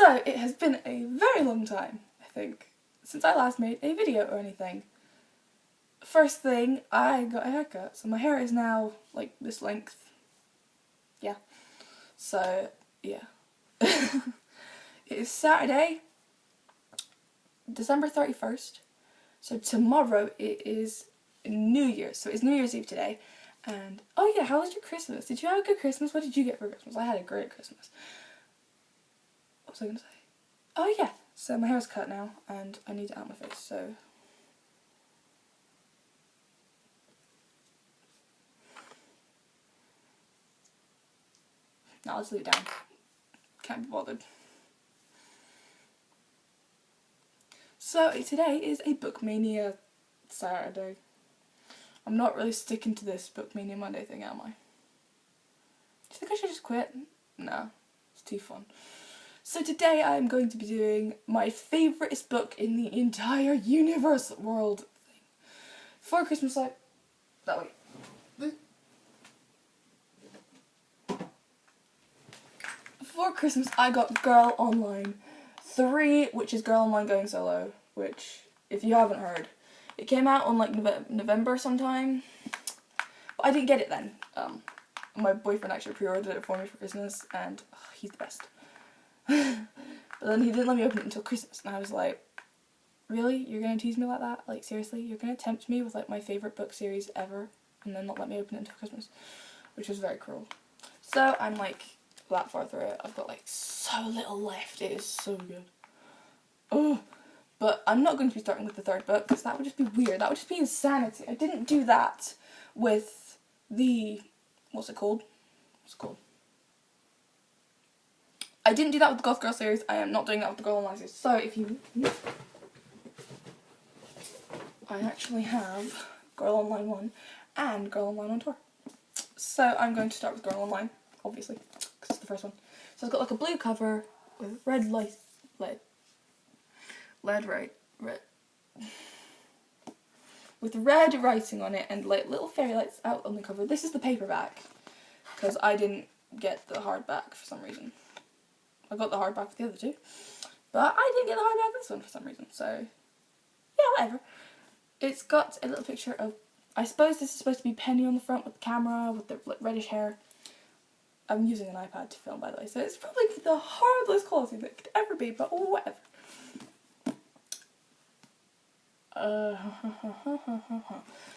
So, it has been a very long time, I think, since I last made a video or anything. First thing, I got a haircut, so my hair is now, like, this length. Yeah. So, yeah. It is Saturday, December 31st. So tomorrow it is New Year's. So it's New Year's Eve today. And, oh yeah, how was your Christmas? Did you have a good Christmas? What did you get for Christmas? I had a great Christmas. What was I going to say? Oh yeah, so my hair's cut now and I need it out of my face, so... Now let's leave it down. Can't be bothered. So today is a Book Mania Saturday. I'm not really sticking to this Book Mania Monday thing, am I? Do you think I should just quit? No, it's too fun. So today I'm going to be doing my favouriteest book in the entire universe world thing. For Christmas, like, that way. For Christmas I got Girl Online 3, which is Girl Online Going Solo, which, if you haven't heard, it came out on like November sometime, but I didn't get it then. My boyfriend actually pre-ordered it for me for Christmas, and he's the best. But then he didn't let me open it until Christmas, and I was like, really? You're gonna tease me like that? Like, seriously? You're gonna tempt me with like my favourite book series ever, and then not let me open it until Christmas? Which was very cruel. So I'm like that far through it. I've got like so little left. It is so good. Oh, but I'm not going to be starting with the third book because that would just be weird. That would just be insanity. I didn't do that with the, what's it called? I didn't do that with the Goth Girl series. I am not doing that with the Girl Online series. So if you, I actually have Girl Online 1 and Girl Online on tour. So I'm going to start with Girl Online, obviously, because it's the first one. So it's got like a blue cover with red with red writing on it and like little fairy lights out on the cover. This is the paperback because I didn't get the hardback for some reason. I got the hardback with the other two, but I didn't get the hardback with this one for some reason. So yeah, whatever. It's got a little picture of, I suppose this is supposed to be Penny on the front with the camera with the reddish hair. I'm using an iPad to film, by the way, so it's probably the horriblest quality that could ever be, but whatever.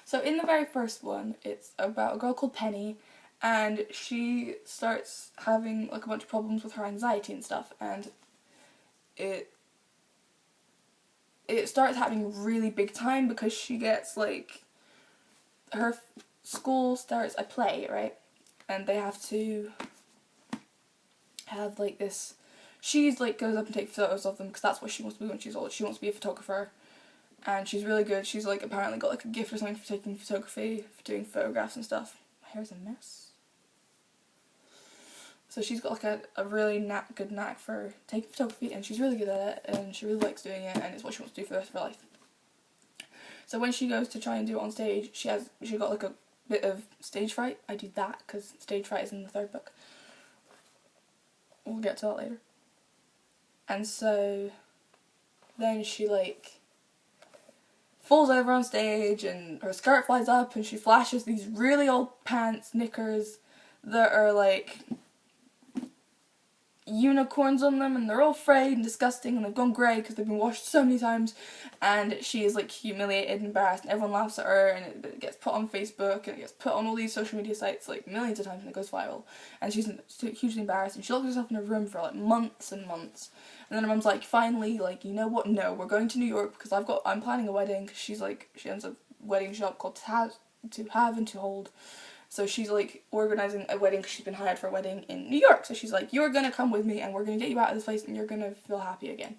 So in the very first one, it's about a girl called Penny, and she starts having like a bunch of problems with her anxiety and stuff, and it starts happening really big time because she gets like, her school starts a play, right? And they have to have like this, she's like goes up and takes photos of them because that's what she wants to be when she's old. She wants to be a photographer, and she's really good. She's like apparently got like a gift or something for taking photography, for doing photographs and stuff. My hair's a mess. So she's got like a really good knack for taking photography, and she's really good at it, and she really likes doing it, and it's what she wants to do for the rest of her life. So when she goes to try and do it on stage, she got like a bit of stage fright. I do that because stage fright is in the third book. We'll get to that later. And so then she like falls over on stage and her skirt flies up and she flashes these really old pants, knickers that are like unicorns on them, and they're all frayed and disgusting and they've gone grey because they've been washed so many times, and she is like humiliated and embarrassed and everyone laughs at her, and it gets put on Facebook and it gets put on all these social media sites like millions of times and it goes viral, and she's hugely embarrassed, and she locks herself in her room for like months and months, and then her mum's like, finally, like, you know what, no, we're going to New York because I'm planning a wedding, because she's like, she owns a wedding shop called To Have and To Hold. So she's like organising a wedding because she's been hired for a wedding in New York. So she's like, you're going to come with me and we're going to get you out of this place and you're going to feel happy again.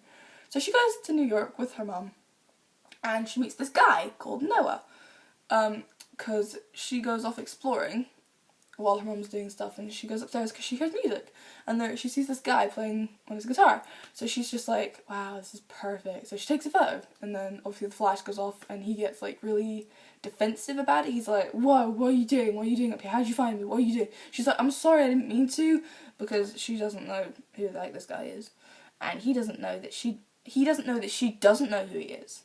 So she goes to New York with her mum and she meets this guy called Noah. Because she goes off exploring while her mum's doing stuff, and she goes upstairs because she hears music. And there she sees this guy playing on his guitar. So she's just like, wow, this is perfect. So she takes a photo, and then obviously the flash goes off and he gets like really defensive about it. He's like, whoa, what are you doing? What are you doing up here? How'd you find me? What are you doing? She's like, I'm sorry, I didn't mean to, because she doesn't know who the heck this guy is. and he doesn't know that she doesn't know who he is.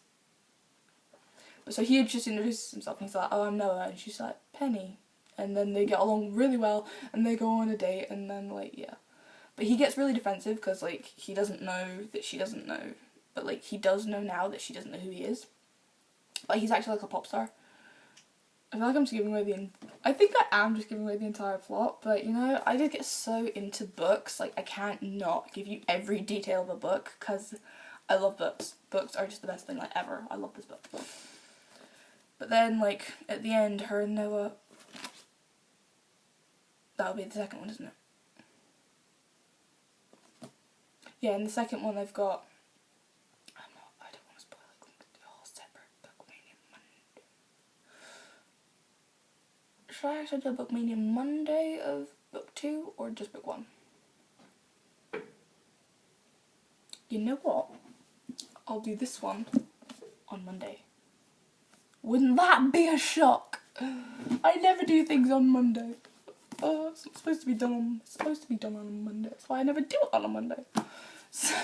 But so he had just introduced himself, and he's like, oh, I'm Noah, and she's like, Penny. And then they get along really well, and they go on a date, and then, like, yeah. But he gets really defensive, because, like, he doesn't know that she doesn't know. But, like, he does know now that she doesn't know who he is. Like, he's actually, like, a pop star. I feel like I'm just giving away I think I am just giving away the entire plot, but, you know, I just get so into books, like, I can't not give you every detail of a book, because I love books. Books are just the best thing, like, ever. I love this book. But then, like, at the end, her and Noah... That'll be the second one, isn't it? Yeah, in the second one they've got... I don't want to spoil it, the whole separate Book Mania Monday. Should I actually do a Book Mania Monday of book 2, or just book 1? You know what? I'll do this one on Monday. Wouldn't that be a shock? I never do things on Monday. Oh, it's not supposed to be done on. It's supposed to be done on a Monday. That's why I never do it on a Monday. So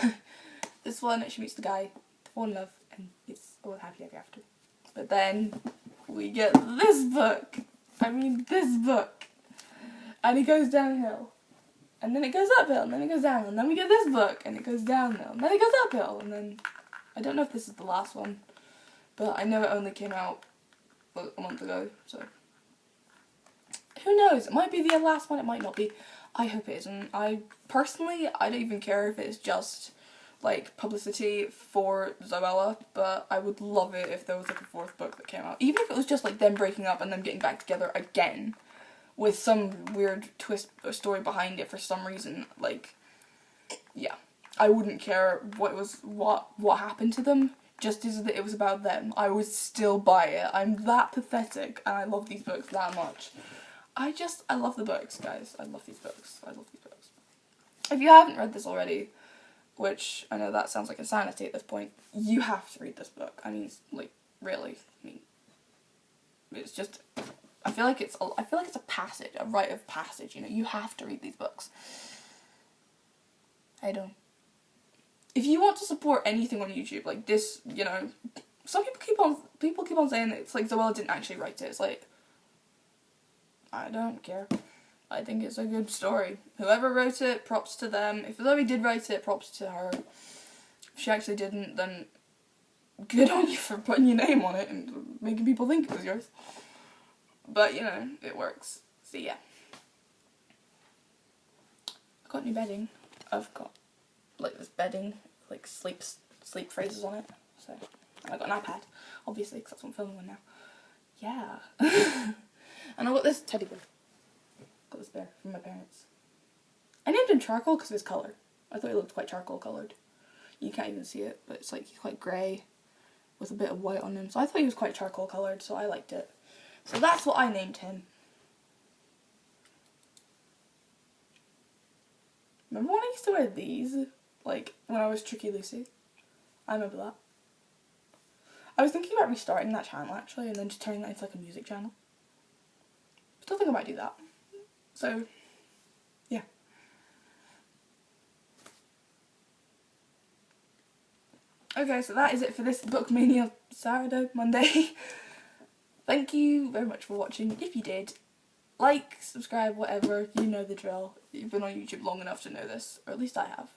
this one, she meets the guy, they fall in love, and it's all happy ever after. But then we get this book. I mean, this book, and it goes downhill, and then it goes uphill, and then it goes downhill, and then we get this book, and it goes downhill, and then it goes uphill, and then I don't know if this is the last one. But I know it only came out a month ago, so who knows? It might be the last one, it might not be. I hope it isn't. I don't even care if it's just, like, publicity for Zoella, but I would love it if there was, like, a 4th book that came out. Even if it was just, like, them breaking up and them getting back together again, with some weird twist or story behind it for some reason. Like, yeah. I wouldn't care what happened to them. Just as it was about them, I would still buy it. I'm that pathetic, and I love these books that much. I love the books, guys. I love these books. I love these books. If you haven't read this already, which I know that sounds like insanity at this point, you have to read this book. I mean, like, really. I mean, it's just, I feel like it's a passage, a rite of passage, you know. You have to read these books. I don't. If you want to support anything on YouTube, like this, you know, some people keep on saying that it's like Zoella didn't actually write it. It's like, I don't care. I think it's a good story. Whoever wrote it, props to them. If Zoe did write it, props to her. If she actually didn't, then good on you for putting your name on it and making people think it was yours. But, you know, it works. So, yeah. I've got new bedding. I've got, like, this bedding, like, sleep phrases on it. So, and I've got an iPad, obviously, because that's what I'm filming on now. Yeah. And I got this teddy bear. Got this bear from my parents. I named him Charcoal because of his colour. I thought he looked quite charcoal coloured. You can't even see it, but it's like he's quite grey with a bit of white on him. So I thought he was quite charcoal coloured, so I liked it. So that's what I named him. Remember when I used to wear these? Like, when I was Tricky Lucy? I remember that. I was thinking about restarting that channel, actually, and then just turning that into, like, a music channel. Still think I might do that. So, yeah. Okay, so that is it for this Book Mania Saturday, Monday. Thank you very much for watching. If you did, like, subscribe, whatever, you know the drill. You've been on YouTube long enough to know this, or at least I have.